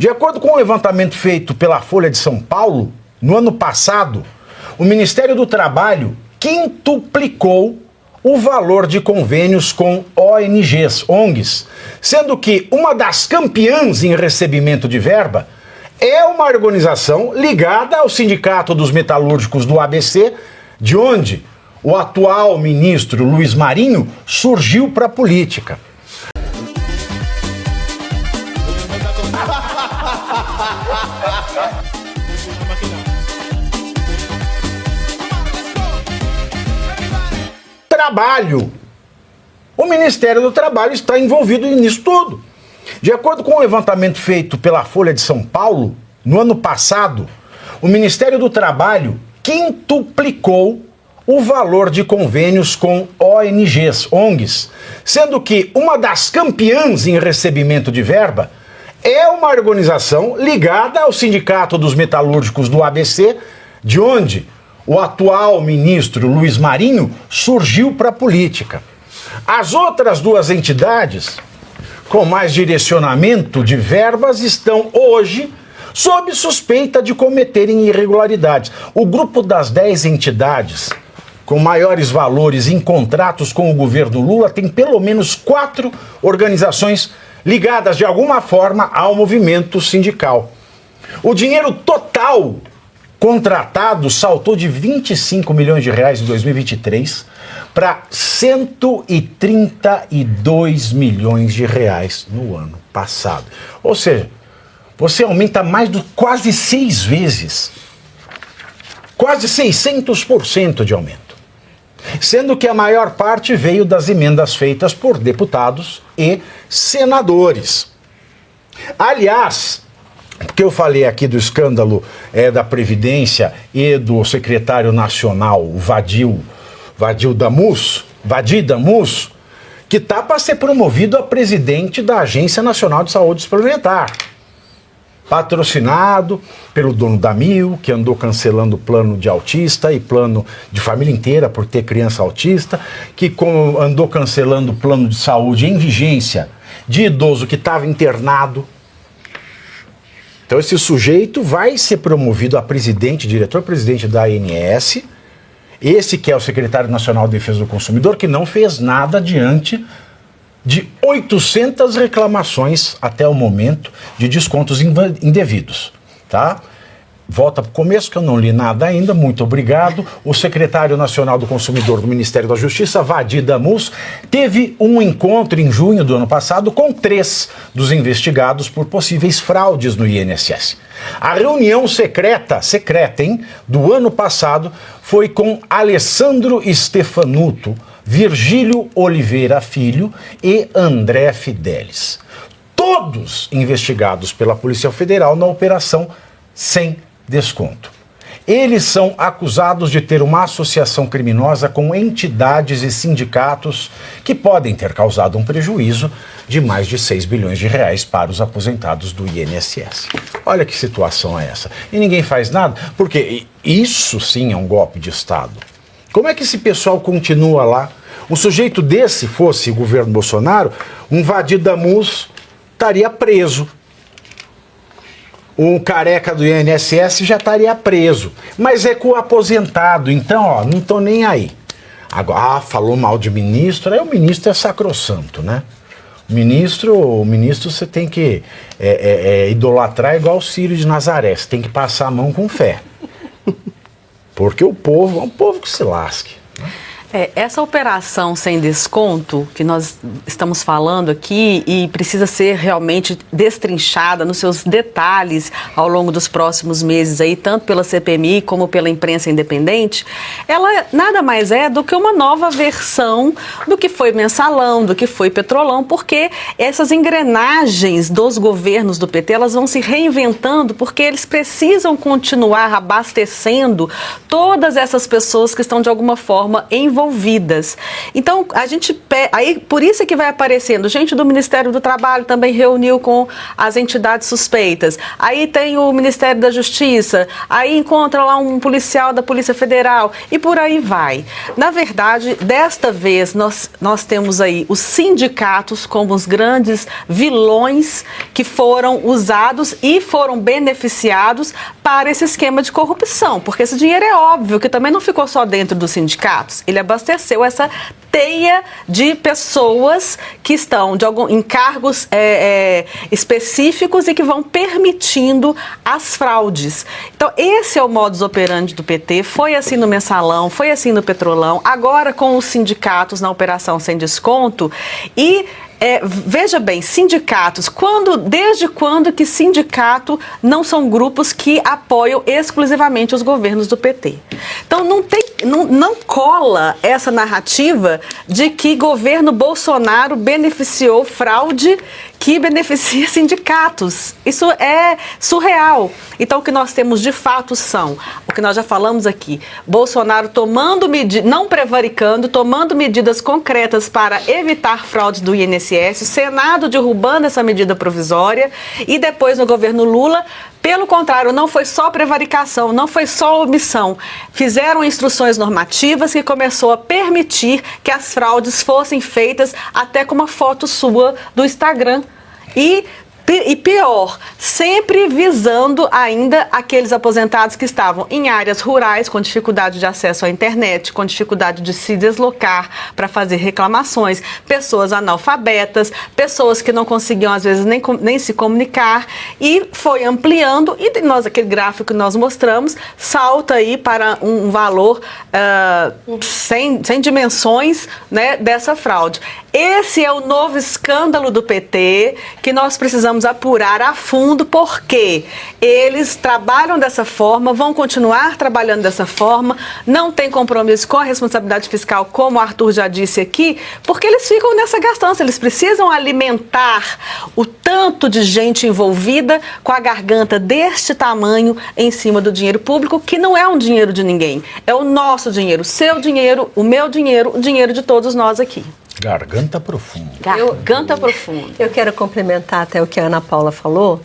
De acordo com um levantamento feito pela Folha de São Paulo, no ano passado, o Ministério do Trabalho quintuplicou o valor de convênios com ONGs, sendo que uma das campeãs em recebimento de verba é uma organização ligada ao Sindicato dos Metalúrgicos do ABC, de onde o atual ministro Luiz Marinho surgiu para a política. Trabalho. O Ministério do Trabalho está envolvido nisso tudo. De acordo com um levantamento feito pela Folha de São Paulo, no ano passado, o Ministério do Trabalho quintuplicou o valor de convênios com ONGs, sendo que uma das campeãs em recebimento de verba é uma organização ligada ao Sindicato dos Metalúrgicos do ABC, de onde o atual ministro Luiz Marinho surgiu para a política. As outras duas entidades, com mais direcionamento de verbas, estão hoje sob suspeita de cometerem irregularidades. O grupo das 10 entidades com maiores valores em contratos com o governo Lula tem pelo menos 4 organizações ligadas de alguma forma ao movimento sindical. O dinheiro total contratado saltou de 25 milhões de reais em 2023 para 132 milhões de reais no ano passado. Ou seja, você aumenta mais de quase 6 vezes, quase 600% de aumento. Sendo que a maior parte veio das emendas feitas por deputados e senadores. Aliás, porque eu falei aqui do escândalo da Previdência e do secretário nacional, o Vadir Damus, que está para ser promovido a presidente da Agência Nacional de Saúde Suplementar. Patrocinado pelo dono da Mil, que andou cancelando plano de autista e plano de família inteira por ter criança autista, que andou cancelando plano de saúde em vigência de idoso que estava internado. Então esse sujeito vai ser promovido a presidente, diretor-presidente da ANS, esse que é o secretário nacional de defesa do consumidor, que não fez nada diante de 800 reclamações até o momento de descontos indevidos, tá? Volta para o começo, que eu não li nada ainda, muito obrigado. O secretário nacional do consumidor do Ministério da Justiça, Vadir Damus, teve um encontro em junho do ano passado com 3 dos investigados por possíveis fraudes no INSS. A reunião secreta, do ano passado foi com Alessandro Stefanuto, Virgílio Oliveira Filho e André Fidelis. Todos investigados pela Polícia Federal na operação Sem Desconto. Eles são acusados de ter uma associação criminosa com entidades e sindicatos que podem ter causado um prejuízo de mais de 6 bilhões de reais para os aposentados do INSS. Olha que situação é essa. E ninguém faz nada, porque isso sim é um golpe de Estado. Como é que esse pessoal continua lá? Um sujeito desse, fosse o governo Bolsonaro, um Vadir Damus estaria preso. Um careca do INSS já estaria preso. Mas é com o aposentado, então, não estou nem aí. Agora, falou mal de ministro, aí o ministro é sacrossanto, né? O ministro você tem que idolatrar igual o Círio de Nazaré, você tem que passar a mão com fé. Porque o povo é um povo que se lasque. Essa operação sem desconto que nós estamos falando aqui e precisa ser realmente destrinchada nos seus detalhes ao longo dos próximos meses aí, tanto pela CPMI como pela imprensa independente, ela nada mais é do que uma nova versão do que foi Mensalão, do que foi Petrolão, porque essas engrenagens dos governos do PT, elas vão se reinventando porque eles precisam continuar abastecendo todas essas pessoas que estão de alguma forma envolvidas envolvidas. Então, aí por isso é que vai aparecendo gente do Ministério do Trabalho também reuniu com as entidades suspeitas. Aí tem o Ministério da Justiça, aí encontra lá um policial da Polícia Federal e por aí vai. Na verdade, desta vez nós temos aí os sindicatos como os grandes vilões que foram usados e foram beneficiados para esse esquema de corrupção, porque esse dinheiro é óbvio que também não ficou só dentro dos sindicatos, ele abasteceu essa teia de pessoas que estão em cargos específicos e que vão permitindo as fraudes. Então, esse é o modus operandi do PT, foi assim no Mensalão, foi assim no Petrolão, agora com os sindicatos na Operação Sem Desconto e veja bem, sindicatos, desde quando que sindicato não são grupos que apoiam exclusivamente os governos do PT? Então não cola essa narrativa de que governo Bolsonaro beneficiou fraude que beneficia sindicatos. Isso é surreal. Então o que nós temos de fato são, o que nós já falamos aqui, Bolsonaro tomando medidas, não prevaricando, tomando medidas concretas para evitar fraudes do INSS, o Senado derrubando essa medida provisória e depois no governo Lula, pelo contrário, não foi só prevaricação, não foi só omissão. Fizeram instruções normativas que começou a permitir que as fraudes fossem feitas até com uma foto sua do Instagram. E pior, sempre visando ainda aqueles aposentados que estavam em áreas rurais, com dificuldade de acesso à internet, com dificuldade de se deslocar para fazer reclamações, pessoas analfabetas, pessoas que não conseguiam, às vezes, nem se comunicar, e foi ampliando, e aquele gráfico que nós mostramos, salta aí para um valor sem dimensões, né, dessa fraude. Esse é o novo escândalo do PT que nós precisamos apurar a fundo, porque eles trabalham dessa forma, vão continuar trabalhando dessa forma, não tem compromisso com a responsabilidade fiscal, como o Arthur já disse aqui, porque eles ficam nessa gastança, eles precisam alimentar o tanto de gente envolvida com a garganta deste tamanho em cima do dinheiro público, que não é um dinheiro de ninguém, é o nosso dinheiro, o seu dinheiro, o meu dinheiro, o dinheiro de todos nós aqui. Garganta profunda. Garganta profunda. Eu quero complementar até o que a Ana Paula falou,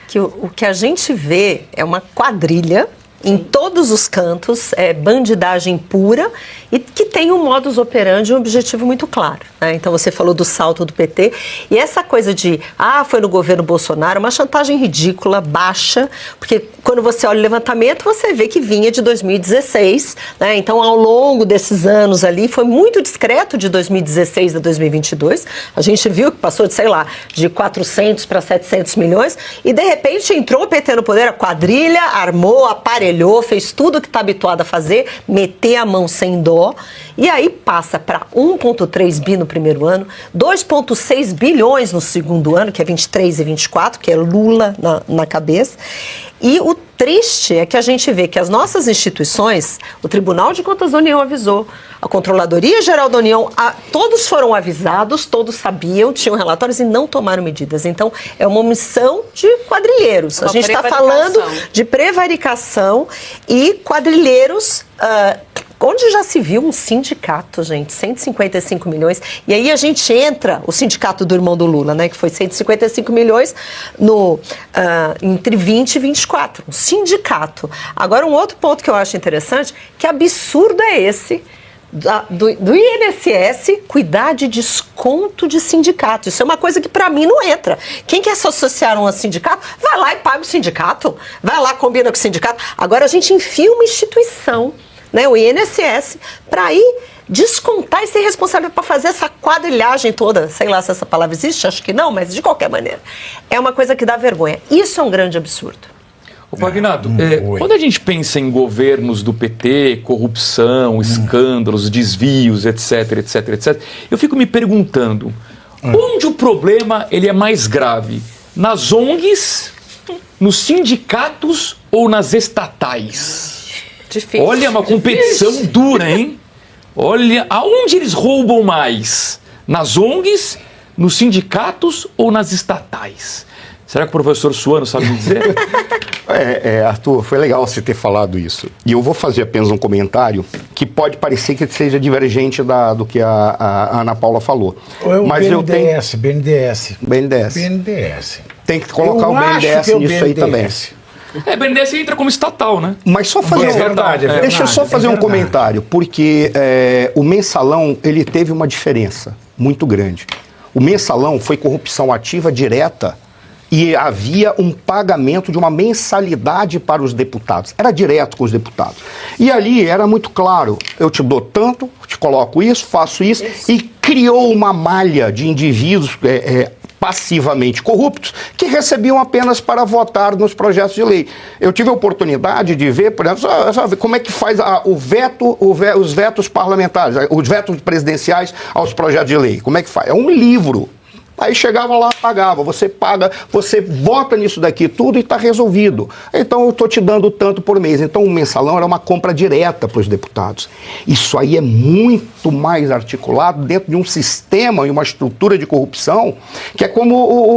que o que a gente vê é uma quadrilha em todos os cantos, bandidagem pura e que tem um modus operandi, um objetivo muito claro, né? Então você falou do salto do PT e essa coisa de, foi no governo Bolsonaro, uma chantagem ridícula, baixa, porque quando você olha o levantamento, você vê que vinha de 2016, né? Então ao longo desses anos ali, foi muito discreto de 2016 a 2022, a gente viu que passou de, sei lá, de 400 para 700 milhões e de repente entrou o PT no poder, a quadrilha armou, aparelhou, fez tudo o que está habituado a fazer, meter a mão sem dó, e aí passa para 1,3 bi no primeiro ano, 2,6 bilhões no segundo ano, que é 23 e 24, que é Lula na cabeça. E o triste é que a gente vê que as nossas instituições, o Tribunal de Contas da União avisou, a Controladoria Geral da União, todos foram avisados, todos sabiam, tinham relatórios e não tomaram medidas. Então, é uma omissão de quadrilheiros. A gente está falando de prevaricação e quadrilheiros, onde já se viu um sindicato, gente, 155 milhões, e aí a gente entra, o sindicato do irmão do Lula, né, que foi 155 milhões entre 20 e 24, um sindicato. Agora, um outro ponto que eu acho interessante, que absurdo é esse do INSS cuidar de desconto de sindicato. Isso é uma coisa que para mim não entra. Quem quer se associar a um sindicato, vai lá e paga o sindicato, vai lá, combina com o sindicato. Agora a gente enfia uma instituição, né, o INSS, para ir descontar e ser responsável para fazer essa quadrilhagem toda. Sei lá se essa palavra existe, acho que não, mas de qualquer maneira. É uma coisa que dá vergonha. Isso é um grande absurdo. Ô, Pavinato, quando a gente pensa em governos do PT, corrupção, escândalos, desvios, etc, etc, etc, eu fico me perguntando, onde o problema ele é mais grave? Nas ONGs, nos sindicatos ou nas estatais? Difícil. Olha, uma competição dura, hein? Olha, aonde eles roubam mais? Nas ONGs, nos sindicatos ou nas estatais? Será que o professor Suano sabe me dizer? Arthur, foi legal você ter falado isso. E eu vou fazer apenas um comentário que pode parecer que seja divergente do que a Ana Paula falou. Mas BNDES. Tem que colocar o BNDES nisso aí também. BNDES entra como estatal, né? Mas só fazer deixa eu só fazer um comentário, porque o mensalão, ele teve uma diferença muito grande. O mensalão foi corrupção ativa direta e havia um pagamento de uma mensalidade para os deputados. Era direto com os deputados. E ali era muito claro, eu te dou tanto, te coloco isso, faço isso, e criou uma malha de indivíduos passivamente corruptos que recebiam apenas para votar nos projetos de lei. Eu tive a oportunidade de ver, por exemplo, como é que faz os vetos parlamentares, os vetos presidenciais aos projetos de lei. Como é que faz? É um livro. Aí chegava lá, pagava, você paga, você vota nisso daqui tudo e está resolvido. Então eu estou te dando tanto por mês. Então o mensalão era uma compra direta para os deputados. Isso aí é muito mais articulado dentro de um sistema e uma estrutura de corrupção que é como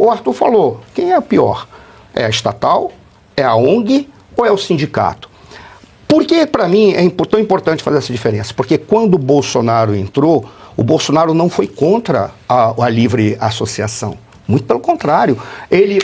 o Arthur falou. Quem é o pior? É a estatal? É a ONG? Ou é o sindicato? Porque para mim é tão importante fazer essa diferença? Porque quando o Bolsonaro entrou, o Bolsonaro não foi contra a livre associação. Muito pelo contrário. Ele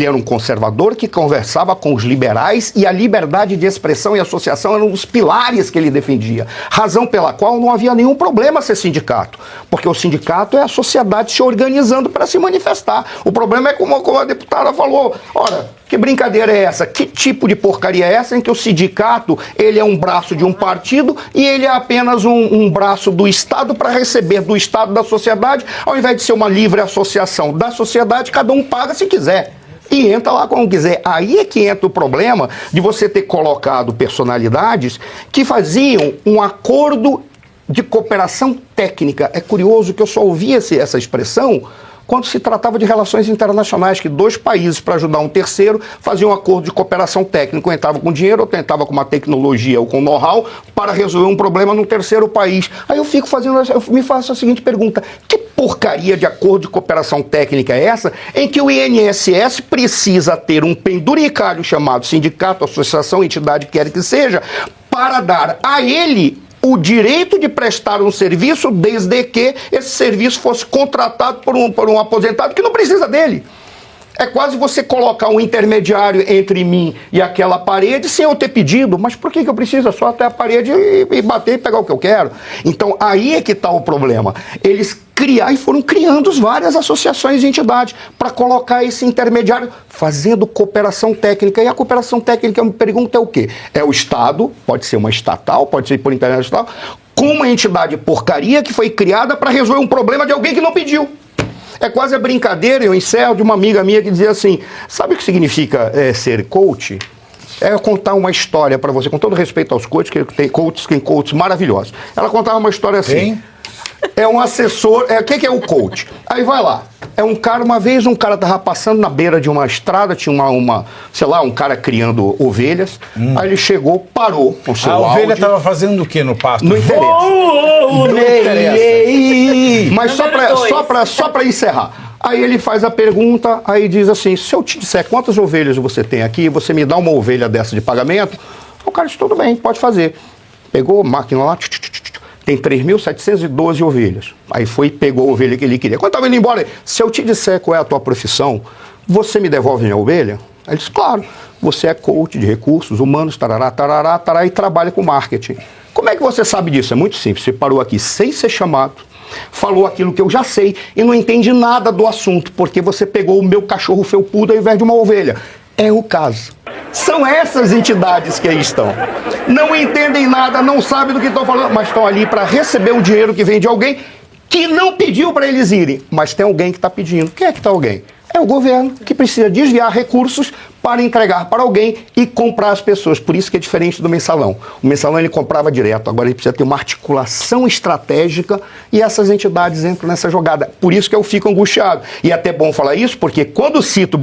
era um conservador que conversava com os liberais e a liberdade de expressão e associação eram os pilares que ele defendia. Razão pela qual não havia nenhum problema ser sindicato. Porque o sindicato é a sociedade se organizando para se manifestar. O problema é como a deputada falou. Ora, que brincadeira é essa? Que tipo de porcaria é essa em que o sindicato ele é um braço de um partido e ele é apenas um braço do Estado para receber do Estado da sociedade, ao invés de ser uma livre associação da sociedade, cada um paga se quiser. E entra lá como quiser. Aí é que entra o problema de você ter colocado personalidades que faziam um acordo de cooperação técnica. É curioso que eu só ouvi essa expressão quando se tratava de relações internacionais, que dois países, para ajudar um terceiro, faziam um acordo de cooperação técnica, ou entrava com dinheiro, ou tentava com uma tecnologia ou com know-how, para resolver um problema num terceiro país. Aí eu me faço a seguinte pergunta: que porcaria de acordo de cooperação técnica é essa, em que o INSS precisa ter um penduricário chamado sindicato, associação, entidade, quer que seja, para dar a ele o direito de prestar um serviço desde que esse serviço fosse contratado por um aposentado que não precisa dele. É quase você colocar um intermediário entre mim e aquela parede sem eu ter pedido. Mas por que eu preciso? É só até a parede e bater e pegar o que eu quero. Então aí é que está o problema. Eles foram criando várias associações e entidades para colocar esse intermediário fazendo cooperação técnica. E a cooperação técnica, eu me pergunto, é o quê? É o Estado, pode ser uma estatal, pode ser por internet estatal, com uma entidade porcaria que foi criada para resolver um problema de alguém que não pediu. É quase a brincadeira, eu encerro, de uma amiga minha que dizia assim: sabe o que significa ser coach? É contar uma história para você, com todo respeito aos coaches, que tem coaches maravilhosos. Ela contava uma história assim. Tem? É um assessor, o que é o coach? Aí vai lá, uma vez um cara estava passando na beira de uma estrada, tinha um cara criando ovelhas, aí ele chegou, parou com o seu áudio. A ovelha estava fazendo o que no pasto? Não interessa. Não interessa. Mas só para encerrar. Aí ele faz a pergunta, aí diz assim: se eu te disser quantas ovelhas você tem aqui, você me dá uma ovelha dessa de pagamento? O cara disse: tudo bem, pode fazer. Pegou a máquina lá, tem 3.712 ovelhas. Aí foi e pegou a ovelha que ele queria. Quando estava indo embora, se eu te disser qual é a tua profissão, você me devolve minha ovelha? Aí ele disse: claro, você é coach de recursos humanos, tarará, tarará, tarará, e trabalha com marketing. Como é que você sabe disso? É muito simples. Você parou aqui sem ser chamado, falou aquilo que eu já sei e não entende nada do assunto, porque você pegou o meu cachorro felpudo ao invés de uma ovelha. É o caso. São essas entidades que aí estão. Não entendem nada, não sabem do que estão falando, mas estão ali para receber um dinheiro que vem de alguém que não pediu para eles irem. Mas tem alguém que está pedindo. Quem é que está alguém? É o governo, que precisa desviar recursos para entregar para alguém e comprar as pessoas. Por isso que é diferente do mensalão. O mensalão ele comprava direto, agora ele precisa ter uma articulação estratégica e essas entidades entram nessa jogada. Por isso que eu fico angustiado. E é até bom falar isso, porque quando cito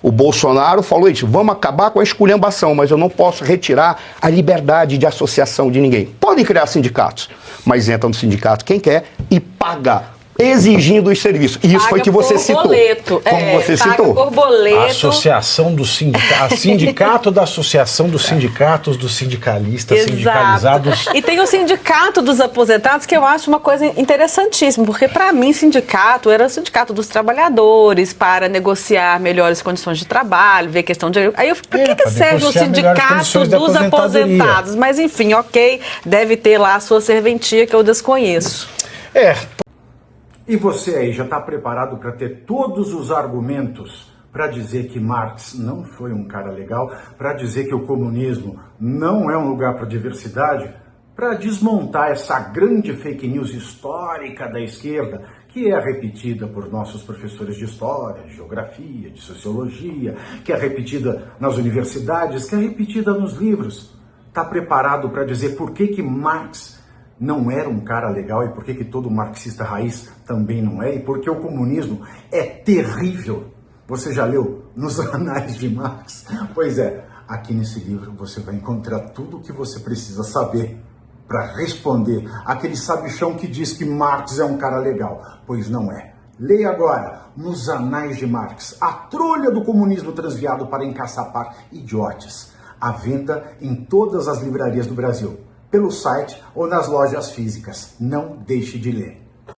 o Bolsonaro falou isso: vamos acabar com a esculhambação, mas eu não posso retirar a liberdade de associação de ninguém. Podem criar sindicatos, mas entra no sindicato quem quer e paga exigindo os serviços. E isso foi que você citou. Boleto. Como você paga citou. por boleto. A associação do sindicato da associação dos sindicatos dos sindicalistas Exato. sindicalizados. E tem o sindicato dos aposentados, que eu acho uma coisa interessantíssima, porque para mim sindicato era o sindicato dos trabalhadores para negociar melhores condições de trabalho, ver questão de... Aí eu, por que serve o sindicato dos aposentados? Mas enfim, ok, deve ter lá a sua serventia que eu desconheço. E você aí já está preparado para ter todos os argumentos para dizer que Marx não foi um cara legal, para dizer que o comunismo não é um lugar para diversidade, para desmontar essa grande fake news histórica da esquerda, que é repetida por nossos professores de história, de geografia, de sociologia, que é repetida nas universidades, que é repetida nos livros. Está preparado para dizer por que Marx não era um cara legal e por que todo marxista raiz também não é, e porque o comunismo é terrível. Você já leu nos Anais de Marx? Pois é, aqui nesse livro você vai encontrar tudo o que você precisa saber para responder aquele sabichão que diz que Marx é um cara legal, pois não é. Leia agora, nos Anais de Marx, a trolha do comunismo transviado para encaçapar idiotas, à venda em todas as livrarias do Brasil, pelo site ou nas lojas físicas. Não deixe de ler.